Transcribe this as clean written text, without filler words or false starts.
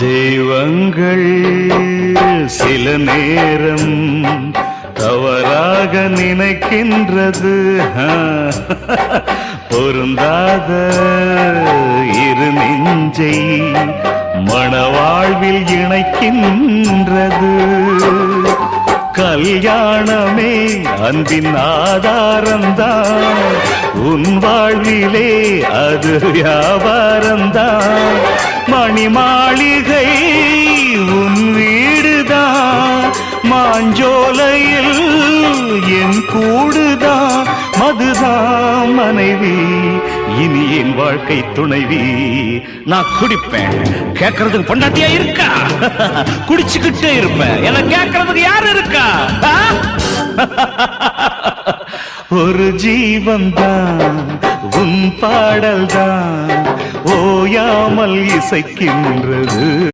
தெய்வங்கள் சில நேரம் தவறாக நினைக்கின்றது. பொருந்தாத இரு நெஞ்சை மணவாழ்வில் இணைக்கின்றது. கல்யாணமே அன்பின் ஆதாரம்தான், உன் வாழ்விலே அது வியாபாரம்தான். மணி மாளிகை உன் வீடுதான், மாஞ்சோலையில் என் கூடுதான். மதுதான் மனைவி, இனி என் வாழ்க்கை துணைவி. நான் குடிப்பேன், கேட்கறதுக்கு பொண்டாட்டியா இருக்கா? குடிச்சுக்கிட்டே இருப்பேன், என்ன கேட்கறதுக்கு யாரு இருக்கா? ஒரு ஜீவன் தான் உன் பாடல் தான் ஓயாமல் இசைக்கின்றது.